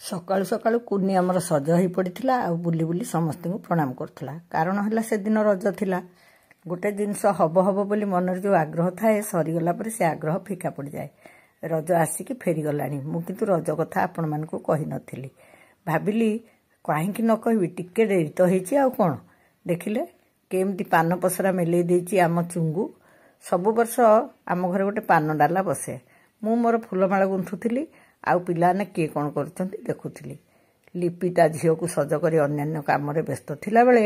ସକାଳୁ ସକାଳୁ କୁନି ଆମର ସଜ ହୋଇ ପଡ଼ିଥିଲା ଆଉ ବୁଲି ବୁଲି ସମସ୍ତଙ୍କୁ ପ୍ରଣାମ କରୁଥିଲା। କାରଣ ହେଲା ସେଦିନ ରଜ ଥିଲା। ଗୋଟେ ଜିନିଷ ହବ ହବ ବୋଲି ମନରେ ଯେଉଁ ଆଗ୍ରହ ଥାଏ ସରିଗଲା ପରେ ସେ ଆଗ୍ରହ ଫିକା ପଡ଼ିଯାଏ। ରଜ ଆସିକି ଫେରିଗଲାଣି। ମୁଁ କିନ୍ତୁ ରଜ କଥା ଆପଣମାନଙ୍କୁ କହିନଥିଲି। ଭାବିଲି କାହିଁକି ନ କହିବି, ଟିକେ ଡେରି ତ ହେଇଛି ଆଉ କ'ଣ। ଦେଖିଲେ କେମିତି ପାନ ପସରା ମେଲେଇ ଦେଇଛି ଆମ ଚୁଙ୍ଗୁ। ସବୁ ବର୍ଷ ଆମ ଘରେ ଗୋଟେ ପାନ ଡାଲା ବସେ। ମୁଁ ମୋର ଫୁଲମାଳ ଗୁନ୍ଥୁଥିଲି ଆଉ ପିଲାମାନେ କିଏ କ'ଣ କରୁଛନ୍ତି ଦେଖୁଥିଲି। ଲିପି ତା ଝିଅକୁ ସଜ କରି ଅନ୍ୟାନ୍ୟ କାମରେ ବ୍ୟସ୍ତ ଥିଲାବେଳେ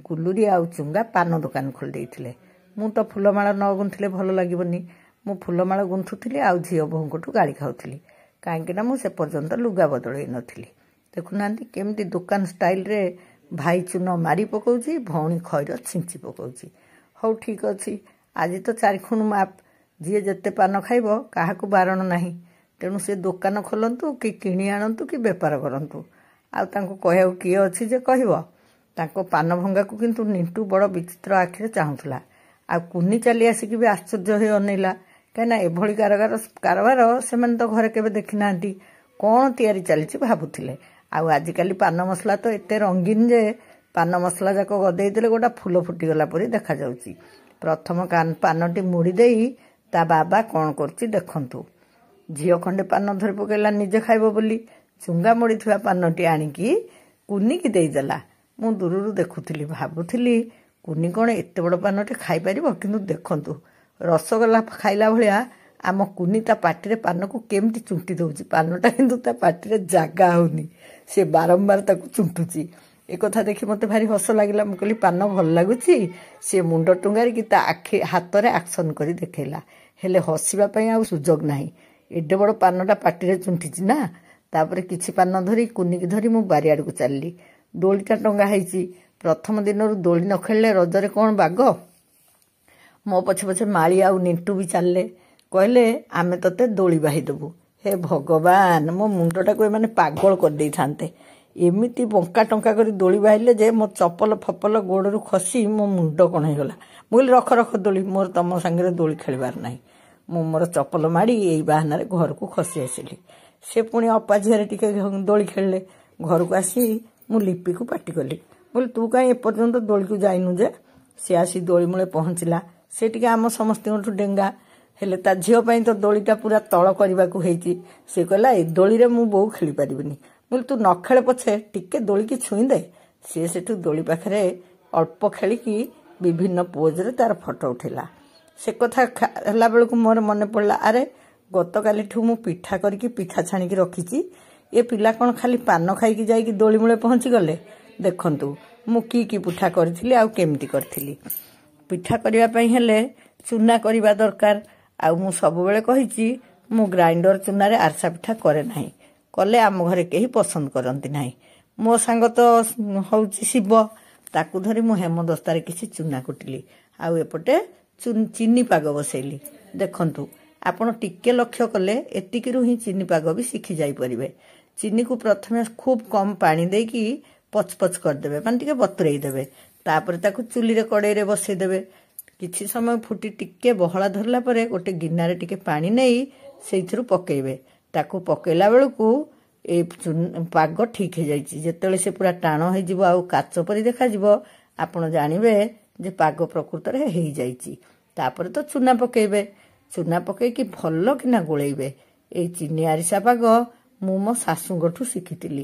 ଗୁଲୁରି ଆଉ ଚୁଙ୍ଗା ପାନ ଦୋକାନ ଖୋଲି ଦେଇଥିଲେ। ମୁଁ ତ ଫୁଲମାଳ ନ ଗୁନ୍ଥିଲେ ଭଲ ଲାଗିବନି। ମୁଁ ଫୁଲମାଳ ଗୁନ୍ଥୁଥିଲି ଆଉ ଝିଅ ବୋହୂଙ୍କଠୁ ଗାଳି ଖାଉଥିଲି, କାହିଁକିନା ମୁଁ ସେ ପର୍ଯ୍ୟନ୍ତ ଲୁଗା ବଦଳେଇ ନଥିଲି। ଦେଖୁନାହାନ୍ତି କେମିତି ଦୋକାନ ଷ୍ଟାଇଲରେ ଭାଇ ଚୂନ ମାରି ପକାଉଛି, ଭଉଣୀ ଖଇର ଛିଞ୍ଚି ପକାଉଛି। ହଉ ଠିକ୍ ଅଛି, ଆଜି ତ ଚାରିଖୁଣ ମାପ୍, ଯିଏ ଯେତେ ପାନ ଖାଇବ କାହାକୁ ବାରଣ ନାହିଁ। ତେଣୁ ସେ ଦୋକାନ ଖୋଲନ୍ତୁ କି କିଣି ଆଣନ୍ତୁ କି ବେପାର କରନ୍ତୁ, ଆଉ ତାଙ୍କୁ କହିବାକୁ କିଏ ଅଛି ଯେ କହିବ। ତାଙ୍କ ପାନ ଭଙ୍ଗାକୁ କିନ୍ତୁ ନିଣ୍ଟୁ ବଡ଼ ବିଚିତ୍ର ଆଖିରେ ଚାହୁଁଥିଲା। ଆଉ କୁନି ଚାଲି ଆସିକି ବି ଆଶ୍ଚର୍ଯ୍ୟ ହୋଇ ଅନେଇଲା, କାହିଁକିନା ଏଭଳି କାରବାର ସେମାନେ ତ ଘରେ କେବେ ଦେଖିନାହାନ୍ତି। କ'ଣ ତିଆରି ଚାଲିଛି ଭାବୁଥିଲେ। ଆଉ ଆଜିକାଲି ପାନ ମସଲା ତ ଏତେ ରଙ୍ଗୀନ ଯେ ପାନ ମସଲା ଯାକ ଗଦେଇ ଦେଲେ ଗୋଟା ଫୁଲ ଫୁଟିଗଲା ପରି ଦେଖାଯାଉଛି। ପ୍ରଥମ ପାନଟି ମୁଡ଼ି ଦେଇ ତା ବାବା କ'ଣ କରୁଛି ଦେଖନ୍ତୁ। ଝିଅ ଖଣ୍ଡେ ପାନ ଧରି ପକାଇଲା ନିଜେ ଖାଇବ ବୋଲି। ଚୁଙ୍ଗା ମୋଡ଼ିଥିବା ପାନଟି ଆଣିକି କୁନିକି ଦେଇଦେଲା। ମୁଁ ଦୂରରୁ ଦେଖୁଥିଲି, ଭାବୁଥିଲି କୁନି କ'ଣ ଏତେ ବଡ଼ ପାନଟେ ଖାଇପାରିବ। କିନ୍ତୁ ଦେଖନ୍ତୁ ରସଗୋଲା ଖାଇଲା ଭଳିଆ ଆମ କୁନି ତା ପାଟିରେ ପାନକୁ କେମିତି ଚୁଣ୍ଟି ଦେଉଛି। ପାନଟା କିନ୍ତୁ ତା ପାଟିରେ ଜାଗା ହେଉନି, ସେ ବାରମ୍ବାର ତାକୁ ଚୁଣ୍ଟୁଛି। ଏକଥା ଦେଖି ମୋତେ ଭାରି ହସ ଲାଗିଲା। ମୁଁ କହିଲି ପାନ ଭଲ ଲାଗୁଛି। ସେ ମୁଣ୍ଡ ଟୁଙ୍ଗାରିକି ତା ହାତରେ ଆକ୍ସନ୍ କରି ଦେଖେଇଲା, ହେଲେ ହସିବା ପାଇଁ ଆଉ ସୁଯୋଗ ନାହିଁ। ଏଡ଼େ ବଡ଼ ପାନଟା ପାଟିରେ ଚୁଣ୍ଟିଛି ନା। ତାପରେ କିଛି ପାନ ଧରି କୁନିକି ଧରି ମୁଁ ବାରିଆଡ଼କୁ ଚାଲିଲି। ଦୋଳିଟା ଟଙ୍ଗା ହେଇଛି। ପ୍ରଥମ ଦିନରୁ ଦୋଳି ନ ଖେଳିଲେ ରଜରେ କ'ଣ ବାଗ। ମୋ ପଛେ ପଛେ ମାଳି ଆଉ ନିଣ୍ଟୁ ବି ଚାଲିଲେ, କହିଲେ ଆମେ ତତେ ଦୋଳି ବାହିଦେବୁ। ହେ ଭଗବାନ, ମୋ ମୁଣ୍ଡଟାକୁ ଏମାନେ ପାଗଳ କରିଦେଇଥାନ୍ତେ। ଏମିତି ବଙ୍କା ଟଙ୍କା କରି ଦୋଳି ବାହିଲେ ଯେ ମୋ ଚପଲ ଫପଲ ଗୋଡ଼ରୁ ଖସି ମୋ ମୁଣ୍ଡ କ'ଣ ହେଇଗଲା। ମୁଁ କହିଲି ରଖ ରଖ ଦୋଳି, ମୋର ତମ ସାଙ୍ଗରେ ଦୋଳି ଖେଳିବାର ନାହିଁ। ମୁଁ ମୋର ଚପଲ ମାଡ଼ି ଏଇ ବାହାନାରେ ଘରକୁ ଖସି ଆସିଲି। ସେ ପୁଣି ଅପା ଝିଅରେ ଟିକେ ଦୋଳି ଖେଳିଲେ। ଘରକୁ ଆସି ମୁଁ ଲିପିକୁ ପାଟି କଲି, ବୋଲି ତୁ କାହିଁ ଏପର୍ଯ୍ୟନ୍ତ ଦୋଳିକୁ ଯାଇନୁ ଯେ। ସେ ଆସି ଦୋଳି ମୂଳେ ପହଞ୍ଚିଲା। ସେ ଟିକେ ଆମ ସମସ୍ତଙ୍କଠୁ ଡେଙ୍ଗା, ହେଲେ ତା ଝିଅ ପାଇଁ ତ ଦୋଳିଟା ପୁରା ତଳ କରିବାକୁ ହେଇଛି। ସେ କହିଲା ଏ ଦୋଳିରେ ମୁଁ ବୋଉ ଖେଳିପାରିବିନି। ବୋଲି ତୁ ନ ଖେଳେ ପଛେ ଟିକେ ଦୋଳିକି ଛୁଇଁ ଦେ। ସିଏ ସେଠୁ ଦୋଳି ପାଖରେ ଅଳ୍ପ ଖେଳିକି ବିଭିନ୍ନ ପୋଜରେ ତାର ଫଟୋ ଉଠେଇଲା। ସେ କଥା ହେଲା ବେଳକୁ ମୋର ମନେ ପଡ଼ିଲା, ଆରେ ଗତକାଲିଠୁ ମୁଁ ପିଠା କରିକି ପିଠା ଛାଣିକି ରଖିଛି। ଏ ପିଲା କ'ଣ ଖାଲି ପାନ ଖାଇକି ଯାଇକି ଦୋଳି ମୂଳେ ପହଞ୍ଚିଗଲେ। ଦେଖନ୍ତୁ ମୁଁ କି ପିଠା କରିଥିଲି ଆଉ କେମିତି କରିଥିଲି। ପିଠା କରିବା ପାଇଁ ହେଲେ ଚୁନା କରିବା ଦରକାର। ଆଉ ମୁଁ ସବୁବେଳେ କହିଛି ମୁଁ ଗ୍ରାଇଣ୍ଡର ଚୁନାରେ ଆରିସା ପିଠା କରେ ନାହିଁ। କଲେ ଆମ ଘରେ କେହି ପସନ୍ଦ କରନ୍ତି ନାହିଁ। ମୋ ସାଙ୍ଗ ତ ହେଉଛି ଶିବ, ତାକୁ ଧରି ମୁଁ ହେମଦସ୍ତାରେ କିଛି ଚୁନା କୁଟିଲି ଆଉ ଏପଟେ ଚିନି ପାଗ ବସେଇଲି। ଦେଖନ୍ତୁ ଆପଣ ଟିକେ ଲକ୍ଷ୍ୟ କଲେ ଏତିକିରୁ ହିଁ ଚିନି ପାଗ ବି ଶିଖି ଯାଇପାରିବେ। ଚିନିକୁ ପ୍ରଥମେ ଖୁବ୍ କମ୍ ପାଣି ଦେଇକି ପଚପଚ କରିଦେବେ, ମାନେ ଟିକେ ବତୁରେଇ ଦେବେ। ତାପରେ ତାକୁ ଚୁଲିରେ କଡ଼େଇରେ ବସେଇଦେବେ। କିଛି ସମୟ ଫୁଟି ଟିକେ ବହଳା ଧରିଲା ପରେ ଗୋଟେ ଗିନାରେ ଟିକେ ପାଣି ନେଇ ସେଇଥିରୁ ପକେଇବେ। ତାକୁ ପକେଇଲା ବେଳକୁ ଏଇ ପାଗ ଠିକ୍ ହେଇଯାଇଛି। ଯେତେବେଳେ ସେ ପୁରା ଟାଣ ହେଇଯିବ ଆଉ କାଚ ପରି ଦେଖାଯିବ, ଆପଣ ଜାଣିବେ ଯେ ପାଗ ପ୍ରକୃତରେ ହେଇଯାଇଛି। ତାପରେ ତ ଚୁନା ପକେଇବେ। ଚୁନା ପକେଇକି ଭଲ କିନା ଗୋଳେଇବେ। ଏଇ ଚିନି ଆରିସା ପାଗ ମୁଁ ମୋ ଶାଶୁଙ୍କଠୁ ଶିଖିଥିଲି।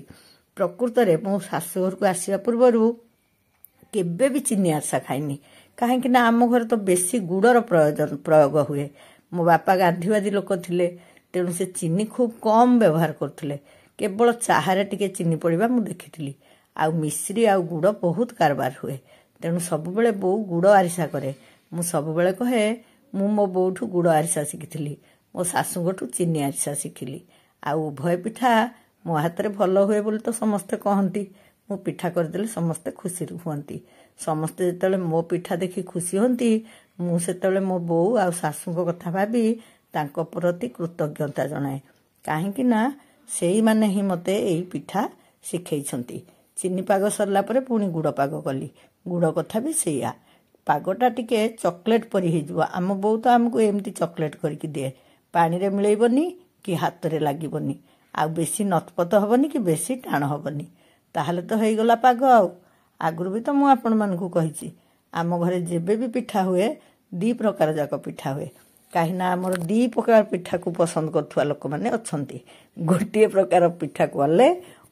ପ୍ରକୃତରେ ମୋ ଶାଶୁଘରକୁ ଆସିବା ପୂର୍ବରୁ କେବେ ବି ଚିନି ଆରିସା ଖାଇନି, କାହିଁକି ନା ଆମ ଘରେ ତ ବେଶୀ ଗୁଡ଼ର ପ୍ରୟୋଗ ହୁଏ। ମୋ ବାପା ଗାନ୍ଧୀବାଦୀ ଲୋକ ଥିଲେ, ତେଣୁ ସେ ଚିନି ଖୁବ୍ କମ୍ ବ୍ୟବହାର କରୁଥିଲେ। କେବଳ ଚାହାରେ ଟିକେ ଚିନି ପଡ଼ିବା ମୁଁ ଦେଖିଥିଲି। ଆଉ ମିଶ୍ରି ଆଉ ଗୁଡ଼ ବହୁତ କାରବାର ହୁଏ। ତେଣୁ ସବୁବେଳେ ବୋଉ ଗୁଡ଼ ଆରିସା କରେ। ମୁଁ ସବୁବେଳେ କହେ ମୁଁ ମୋ ବୋଉଠୁ ଗୁଡ଼ ଆରିସା ଶିଖିଥିଲି, ମୋ ଶାଶୁଙ୍କଠୁ ଚିନି ଆରିସା ଶିଖିଲି। ଆଉ ଉଭୟ ପିଠା ମୋ ହାତରେ ଭଲ ହୁଏ ବୋଲି ତ ସମସ୍ତେ କହନ୍ତି। ମୁଁ ପିଠା କରିଦେଲେ ସମସ୍ତେ ଖୁସି ହୁଅନ୍ତି। ସମସ୍ତେ ଯେତେବେଳେ ମୋ ପିଠା ଦେଖି ଖୁସି ହୁଅନ୍ତି, ମୁଁ ସେତେବେଳେ ମୋ ବୋଉ ଆଉ ଶାଶୁଙ୍କ କଥା ଭାବି ତାଙ୍କ ପ୍ରତି କୃତଜ୍ଞତା ଜଣାଏ। କାହିଁକି ନା ସେଇମାନେ ହିଁ ମୋତେ ଏଇ ପିଠା ଶିଖେଇଛନ୍ତି। ଚିନି ପାଗ ସରିଲା ପରେ ପୁଣି ଗୁଡ଼ ପାଗ କଲି। ଗୁଡ଼ କଥା ବି ସେଇଆ। ପାଗଟା ଟିକେ ଚକୋଲେଟ୍ ପରି ହେଇଯିବ। ଆମ ବୋଉ ତ ଆମକୁ ଏମିତି ଚକୋଲେଟ୍ କରିକି ଦିଏ, ପାଣିରେ ମିଳେଇବନି କି ହାତରେ ଲାଗିବନି। ଆଉ ବେଶୀ ନତପତ ହେବନି କି ବେଶୀ ଟାଣ ହେବନି। ତାହେଲେ ତ ହେଇଗଲା ପାଗ। ଆଉ ଆଗରୁ ବି ତ ମୁଁ ଆପଣମାନଙ୍କୁ କହିଛି ଆମ ଘରେ ଯେବେ ବି ପିଠା ହୁଏ 2 ପ୍ରକାର ଯାକ ପିଠା ହୁଏ। କାହିଁକିନା ଆମର 2 ପ୍ରକାର ପିଠାକୁ ପସନ୍ଦ କରୁଥିବା ଲୋକମାନେ ଅଛନ୍ତି। ଗୋଟିଏ ପ୍ରକାର ପିଠା କଲେ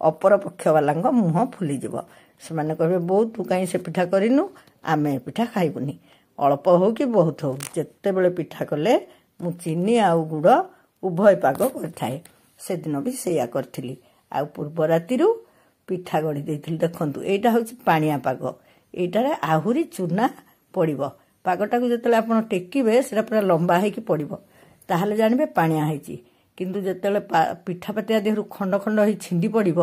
ଅପର ପକ୍ଷବାଲାଙ୍କ ମୁହଁ ଫୁଲିଯିବ। ସେମାନେ କହିବେ ବୋଉ ତୁ କାହିଁ ସେ ପିଠା କରିନୁ, ଆମେ ଏ ପିଠା ଖାଇବୁନି। ଅଳ୍ପ ହେଉ କି ବହୁତ ହେଉ ଯେତେବେଳେ ପିଠା କଲେ ମୁଁ ଚିନି ଆଉ ଗୁଡ଼ ଉଭୟ ପାଗ କରିଥାଏ। ସେଦିନ ବି ସେଇଆ କରିଥିଲି। ଆଉ ପୂର୍ବ ରାତିରୁ ପିଠା ଗଢ଼ି ଦେଇଥିଲି। ଦେଖନ୍ତୁ ଏଇଟା ହେଉଛି ପାଣିଆ ପାଗ। ଏଇଟାରେ ଆହୁରି ଚୁନା ପଡ଼ିବ। ପାଗଟାକୁ ଯେତେବେଳେ ଆପଣ ଟେକିବେ ସେଟା ପୁରା ଲମ୍ବା ହେଇକି ପଡ଼ିବ, ତାହେଲେ ଜାଣିବେ ପାଣିଆ ହେଇଛି। କିନ୍ତୁ ଯେତେବେଳେ ପିଠାପାତିଆ ଦେହରୁ ଖଣ୍ଡ ଖଣ୍ଡ ହେଇ ଛିଣ୍ଡି ପଡ଼ିବ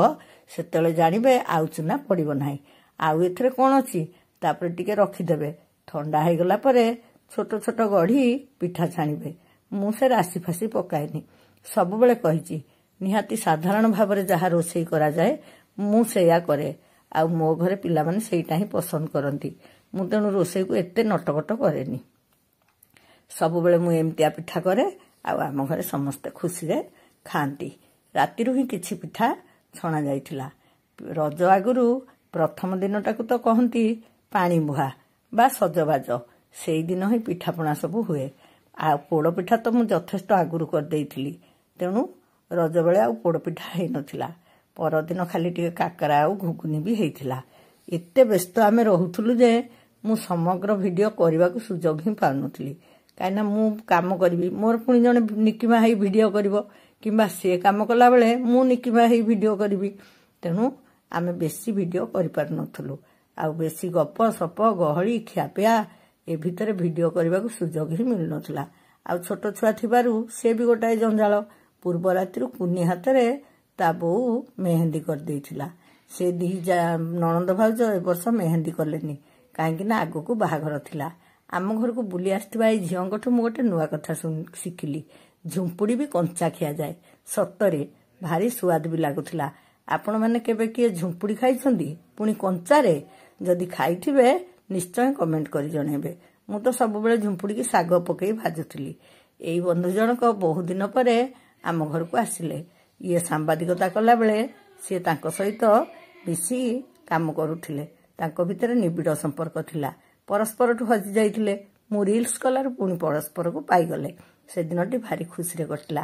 ସେତେବେଳେ ଜାଣିବେ ଆଉ ଚୁନା ପଡ଼ିବ ନାହିଁ। ଆଉ ଏଥିରେ କ'ଣ ଅଛି, ତାପରେ ଟିକେ ରଖିଦେବେ। ଥଣ୍ଡା ହେଇଗଲା ପରେ ଛୋଟ ଛୋଟ ଗଢ଼ି ପିଠା ଛାଣିବେ। ମୁଁ ସେ ରାଶି ଫାଶି ପକାଏନି। ସବୁବେଳେ କହିଛି ନିହାତି ସାଧାରଣ ଭାବରେ ଯାହା ରୋଷେଇ କରାଯାଏ ମୁଁ ସେଇଆ କରେ। ଆଉ ମୋ ଘରେ ପିଲାମାନେ ସେଇଟା ହିଁ ପସନ୍ଦ କରନ୍ତି। ମୁଁ ତେଣୁ ରୋଷେଇକୁ ଏତେ ନଟକଟ କରେନି। ସବୁବେଳେ ମୁଁ ଏମିତିଆ ପିଠା କରେ ଆଉ ଆମ ଘରେ ସମସ୍ତେ ଖୁସିରେ ଖାଆନ୍ତି। ରାତିରୁ ହିଁ କିଛି ପିଠା ଛଣା ଯାଇଥିଲା। ରଜ ଆଗରୁ ପ୍ରଥମ ଦିନଟାକୁ ତ କହନ୍ତି ପାଣି ବୁହା ବା ସଜବାଜ। ସେଇଦିନ ହିଁ ପିଠାପଣା ସବୁ ହୁଏ। ଆଉ ପୋଡ଼ପିଠା ତ ମୁଁ ଯଥେଷ୍ଟ ଆଗରୁ କରିଦେଇଥିଲି। ତେଣୁ ରଜ ବେଳେ ଆଉ ପୋଡ଼ପିଠା ହେଇନଥିଲା। ପରଦିନ ଖାଲି ଟିକେ କାକରା ଆଉ ଘୁଗୁନି ବି ହେଇଥିଲା। ଏତେ ବ୍ୟସ୍ତ ଆମେ ରହୁଥିଲୁ ଯେ ମୁଁ ସମଗ୍ର ଭିଡ଼ିଓ କରିବାକୁ ସୁଯୋଗ ହିଁ ପାଉନଥିଲି। କାହିଁକିନା ମୁଁ କାମ କରିବି, ମୋର ପୁଣି ଜଣେ ନିକିମା ହେଇ ଭିଡ଼ିଓ କରିବ, କିମ୍ବା ସିଏ କାମ କଲାବେଳେ ମୁଁ ନିକିମା ହେଇ ଭିଡ଼ିଓ କରିବି। ତେଣୁ ଆମେ ବେଶୀ ଭିଡ଼ିଓ କରିପାରୁନଥିଲୁ। ଆଉ ବେଶୀ ଗପ ସପ ଗହଳି ଖିଆପିଆ ଏ ଭିତରେ ଭିଡ଼ିଓ କରିବାକୁ ସୁଯୋଗ ହିଁ ମିଳୁନଥିଲା। ଆଉ ଛୋଟ ଛୁଆ ଥିବାରୁ ସେ ବି ଗୋଟାଏ ଜଞ୍ଜାଳ। ପୂର୍ବ ରାତିରୁ କୁନି ହାତରେ ତା ବୋଉ ମେହେନ୍ଦି କରିଦେଇଥିଲା। ସେ 2 ନଣନ୍ଦ ଭାଉଜ ଏ ବର୍ଷ ମେହେନ୍ଦି କଲେନି, କାହିଁକି ନା ଆଗକୁ ବାହାଘର ଥିଲା। ଆମ ଘରକୁ ବୁଲି ଆସିଥିବା ଏଇ ଝିଅଙ୍କଠୁ ମୁଁ ଗୋଟେ ନୂଆ କଥା ଶିଖିଲି। ଝୁମ୍ପୁଡ଼ି ବି କଞ୍ଚା ଖିଆଯାଏ। ସତରେ ଭାରି ସୁଆଦ ବି ଲାଗୁଥିଲା। ଆପଣମାନେ କେବେ କିଏ ଝୁମ୍ପୁଡ଼ି ଖାଇଛନ୍ତି, ପୁଣି କଞ୍ଚାରେ? ଯଦି ଖାଇଥିବେ ନିଶ୍ଚୟ କମେଣ୍ଟ କରି ଜଣେଇବେ। ମୁଁ ତ ସବୁବେଳେ ଝୁମ୍ପୁଡ଼ିକି ଶାଗ ପକେଇ ଭାଜୁଥିଲି। ଏଇ ବନ୍ଧୁ ଜଣକ ବହୁଦିନ ପରେ ଆମ ଘରକୁ ଆସିଲେ। ଇଏ ସାମ୍ବାଦିକତା କଲାବେଳେ ସିଏ ତାଙ୍କ ସହିତ ମିଶିକି କାମ କରୁଥିଲେ। ତାଙ୍କ ଭିତରେ ନିବିଡ଼ ସମ୍ପର୍କ ଥିଲା। ପରସ୍ପରଠୁ ହଜି ଯାଇଥିଲେ। ମୁଁ ରିଲ୍ସ କଲାରୁ ପୁଣି ପରସ୍ପରକୁ ପାଇଗଲେ। ସେଦିନଟି ଭାରି ଖୁସିରେ କଟିଲା।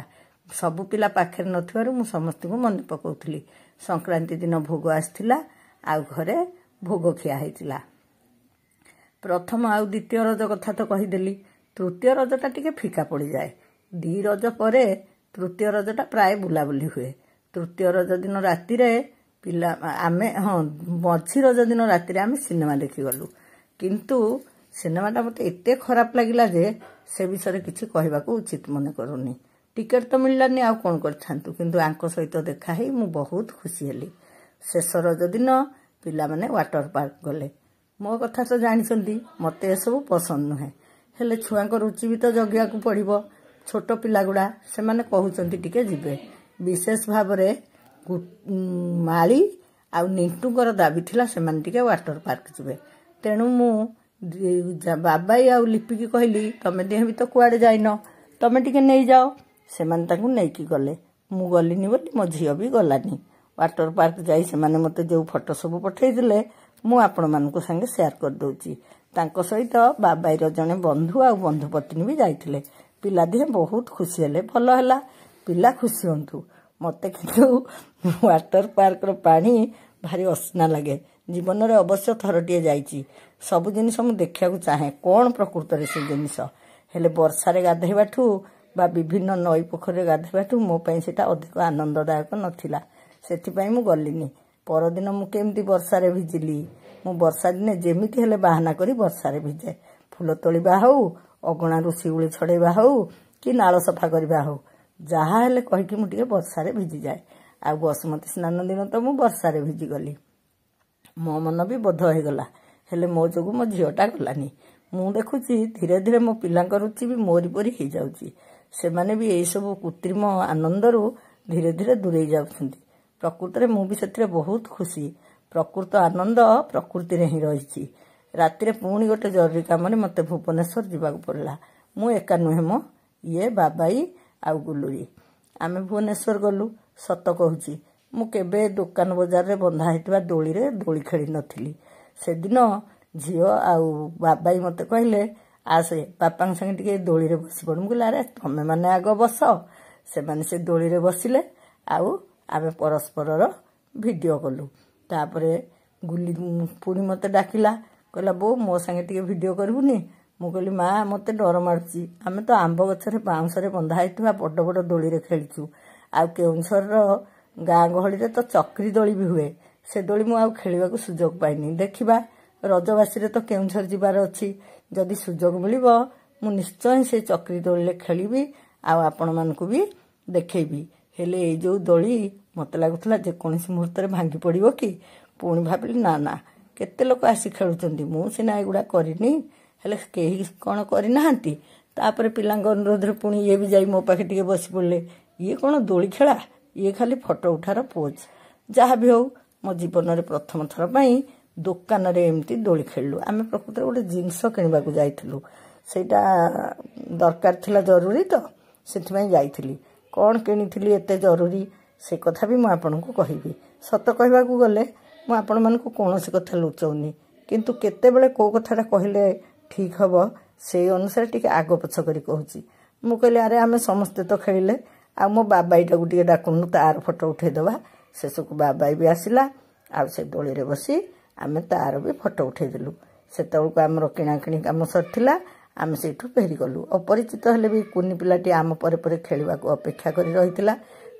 ସବୁ ପିଲା ପାଖରେ ନଥିବାରୁ ମୁଁ ସମସ୍ତଙ୍କୁ ମନେ ପକାଉଥିଲି। ସଂକ୍ରାନ୍ତି ଦିନ ଭୋଗ ଆସିଥିଲା ଆଉ ଘରେ ଭୋଗ ଖିଆ ହେଇଥିଲା। ପ୍ରଥମ ଆଉ ଦ୍ୱିତୀୟ ରଜ କଥା ତ କହିଦେଲି। ତୃତୀୟ ରଜଟା ଟିକେ ଫିକା ପଡ଼ିଯାଏ। 2 ରଜ ପରେ ତୃତୀୟ ରଜଟା ପ୍ରାୟ ବୁଲାବୁଲି ହୁଏ। ତୃତୀୟ ରଜ ଦିନ ରାତିରେ ମଝି ରଜ ଦିନ ରାତିରେ ଆମେ ସିନେମା ଦେଖିଗଲୁ। କିନ୍ତୁ ସିନେମାଟା ମୋତେ ଏତେ ଖରାପ ଲାଗିଲା ଯେ ସେ ବିଷୟରେ କିଛି କହିବାକୁ ଉଚିତ ମନେ କରୁନି। ଟିକେଟ୍ ତ ମିଳିଲାନି, ଆଉ କ'ଣ କରିଥାନ୍ତୁ। କିନ୍ତୁ ଆଙ୍କ ସହିତ ଦେଖା ହେଇ ମୁଁ ବହୁତ ଖୁସି ହେଲି। ଶେଷ ରଜ ଦିନ ପିଲାମାନେ ୱାଟର ପାର୍କ ଗଲେ। ମୋ କଥା ତ ଜାଣିଛନ୍ତି ମୋତେ ଏସବୁ ପସନ୍ଦ ନୁହେଁ। ହେଲେ ଛୁଆଙ୍କ ରୁଚି ବି ତ ଜଗିବାକୁ ପଡ଼ିବ। ଛୋଟ ପିଲାଗୁଡ଼ା ସେମାନେ କହୁଛନ୍ତି ଟିକେ ଯିବେ। ବିଶେଷ ଭାବରେ ମାଳି ଆଉ ନିଣ୍ଟୁଙ୍କର ଦାବି ଥିଲା ସେମାନେ ଟିକେ ୱାଟର ପାର୍କ ଯିବେ। ତେଣୁ ମୁଁ ବାବାଇ ଆଉ ଲିପିକି କହିଲି ତମେ ଦେହ ବି ତ କୁଆଡ଼େ ଯାଇନ, ତମେ ଟିକେ ନେଇଯାଅ। ସେମାନେ ତାଙ୍କୁ ନେଇକି ଗଲେ। ମୁଁ ଗଲିନି ବୋଲି ମୋ ଝିଅ ବି ଗଲାନି। ୱାଟର ପାର୍କ ଯାଇ ସେମାନେ ମୋତେ ଯେଉଁ ଫଟୋ ସବୁ ପଠାଇଥିଲେ ମୁଁ ଆପଣମାନଙ୍କ ସାଙ୍ଗେ ସେୟାର କରିଦେଉଛି। ତାଙ୍କ ସହିତ ବାବାଇର ଜଣେ ବନ୍ଧୁ ଆଉ ବନ୍ଧୁ ପତ୍ନୀ ବି ଯାଇଥିଲେ। ପିଲା ଦିହେଁ ବହୁତ ଖୁସି ହେଲେ। ଭଲ ହେଲା, ପିଲା ଖୁସି ହୁଅନ୍ତୁ। ମୋତେ କିନ୍ତୁ ୱାଟର ପାର୍କର ପାଣି ଭାରି ଅସନା ଲାଗେ। ଜୀବନରେ ଅବଶ୍ୟ ଥରଟିଏ ଯାଇଛି। ସବୁ ଜିନିଷ ମୁଁ ଦେଖିବାକୁ ଚାହେଁ କ'ଣ ପ୍ରକୃତରେ ସେ ଜିନିଷ। ହେଲେ ବର୍ଷାରେ ଗାଧୋଇବାଠୁ ବା ବିଭିନ୍ନ ନଈ ପୋଖରୀରେ ଗାଧୋଇବାଠୁ ମୋ ପାଇଁ ସେଇଟା ଅଧିକ ଆନନ୍ଦଦାୟକ ନଥିଲା। ସେଥିପାଇଁ ମୁଁ ଗଲିନି। ପରଦିନ ମୁଁ କେମିତି ବର୍ଷାରେ ଭିଜିଲି। ମୁଁ ବର୍ଷା ଦିନେ ଯେମିତି ହେଲେ ବାହାନା କରି ବର୍ଷାରେ ଭିଜେ। ଫୁଲ ତୋଳିବା ହେଉ, ଅଗଣାରୁ ଶିଉଳି ଛଡ଼େଇବା ହେଉ କି ନାଳ ସଫା କରିବା ହେଉ, ଯାହା ହେଲେ କହିକି ମୁଁ ଟିକେ ବର୍ଷାରେ ଭିଜିଯାଏ। ଆଉ ବସୁମତୀ ସ୍ନାନ ଦିନ ତ ମୁଁ ବର୍ଷାରେ ଭିଜିଗଲି। ମୋ ମନ ବି ବୋଧ ହେଇଗଲା। ହେଲେ ମୋ ଯୋଗୁଁ ମୋ ଝିଅଟା ଗଲାନି। ମୁଁ ଦେଖୁଛି ଧୀରେ ଧୀରେ ମୋ ପିଲାଙ୍କ ରୁଚି ବି ମୋରି ପରି ହେଇଯାଉଛି। ସେମାନେ ବି ଏଇସବୁ କୃତ୍ରିମ ଆନନ୍ଦରୁ ଧୀରେ ଧୀରେ ଦୂରେଇ ଯାଉଛନ୍ତି। ପ୍ରକୃତରେ ମୁଁ ବି ସେଥିରେ ବହୁତ ଖୁସି। ପ୍ରକୃତ ଆନନ୍ଦ ପ୍ରକୃତିରେ ହିଁ ରହିଛି। ରାତିରେ ପୁଣି ଗୋଟେ ଜରୁରୀ କାମରେ ମୋତେ ଭୁବନେଶ୍ୱର ଯିବାକୁ ପଡ଼ିଲା। ମୁଁ ଏକା ନୁହେଁ ଇଏ ବାବାଇ ଆଉ ଗୁଲୁରୀ। आमे भुवनेश्वर गलु सत कहूची मु केबे दुकान बजार रे बंधा हेतिबा दोली रे दोली खेली नथिली से दिन झियो आउ बाबाई मते कहले आसे बापा संगे टिके दोली रे बसी पड़ मुला रे तमे माने आग बस से माने से दोली रे बसिले आउ आमे परस्परर वीडियो कलु तापरे गुली पुणी मते डाकिला कहला बो मो संगे टिके वीडियो करबुनी मु कहली माँ मते डर मारुची आमे तो आंब गछरे बाउंसरे बंधा हेतिबा बड़ बड़ दोली रे खेलिचु आ केउंझर गाँ गहली रे तो चक्री दोली भी हुए से दोली मु आउ खेलिबाकू सुजोग पाइनी देखिबा रजबासी रे तो केउंझर जिबार अछि जदि सुजोग मिलिबो मु निश्चय से चक्री दोली रे खेलिबी आ आपण मानकू भी देखैबी हेले ए जो दोली मते लागुतला जे कोनसी मुहूर्त रे भांगी पड़िबो कि पुणी भाबिली ना ना केते लोक आसी खेलुचंदी मु सिना एगुडा करिनी हेले केही कोन करि नाहंती तापरे पिलांग अनुरोध रे पुणी ये भी जाई मो पाखे टिके बसी पड़ले ये कोन दोली खेला ये खाली फोटो उठार पोज जहाँ भी हो मो जीवन रे प्रथम थर पई दुकान रे एमती दोली खेलु आमे प्रकृत गोटे जिंस किनिबा को जाइथिलु सेटा दरकार थिला जरूरी तो सेथि पई जाइथिली कोन किनिथिली एते जरूरी से कथा भी मु आपन को कहिबी सत कहबा को गले मु आपन मन को कोनोसी कथा लुचौनी किंतु केते बेले को कथाटा कहले ठीक हबो से अनुसार टिके आगो पछ करी कहूची मु कहले अरे आमे समस्त तो खेलिले आ मो बाबाईटा को टिके डाकुनु तार फोटो उठे दबा शेष को बाबाई भी आसिला आ से दोली रे बसी आमे तार भी फोटो उठे देलु सेतबेलको आमर किणाकिणी काम सरथिला आमे सेठु फेरी गलु अपरिचित हेले भी कुनी पिलाटी आम परे परे खेलिबा को अपेक्षा करी रहितिला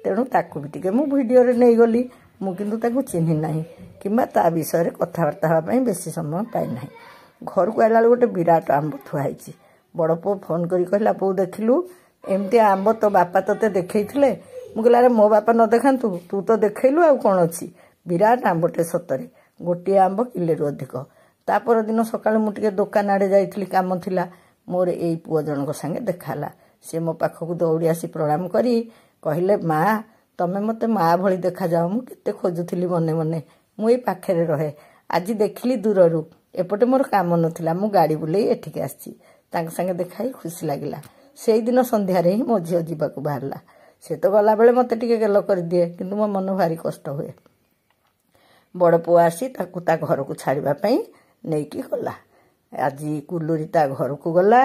तेणु ताकू भी टिके मु वीडियो रे नै गली मु किंतु ताकू चिन्हि नाही किंबा ता विषय रे कथावार्ता हवा पई बेसी समय पाइ नाही घर को आइला गोटे विराट आंब थुआ हैची बड़ पो फोन करी कहला पो देखिलु एमती आंब तो बापा तते देखैथिले मु कहला रे मो बापा न देखांतु तू तो देखैलु आ कोन अछि विराट आंबटे सतरे गोटे आंब किले रु अधिक तापर दिन सकाळ मु टिके दुकान आडे जाइथिली काम थिला मोर एई पुओ जनक संगे देखाला से मो पाखकु दौड़ी आसी प्रणाम करी कहले माँ तमे मते माँ भली देखा जाओ मु केते खोजुथिली मने मने मु एई पाखरे रहे आज देखिली दूररु एपटे मोर काम नथिला मु गाड़ी बुलेई एठिके आछि तांग संगे देखाई खुशी लागिला सेई दिन संध्या रे ही मो झियो जीवाकू बाहरला से तो गला बेले मते टिके गेलो कर दिए किंतु मो मन भारी कष्ट हुए बड़ पुओ आसी ताकू ता घर को छाड़िबा पई नेकी गला आज कुलुरी ता घर को गला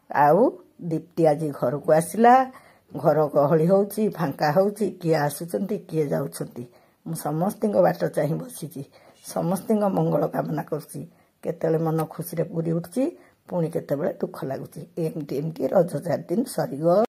आउ दीप्ति आज घर को आसिला घर गहली होउची फांका होउची किए आसुचंती किए जाउचंती मु समस्तिंग बाट चाहि बसिची समस्तिंग मंगल कामना करची केतेले मन खुशी रे पूरी उठची पुणी केतेबेले दुख लागुची एमती रज 4 दिन सरीगो।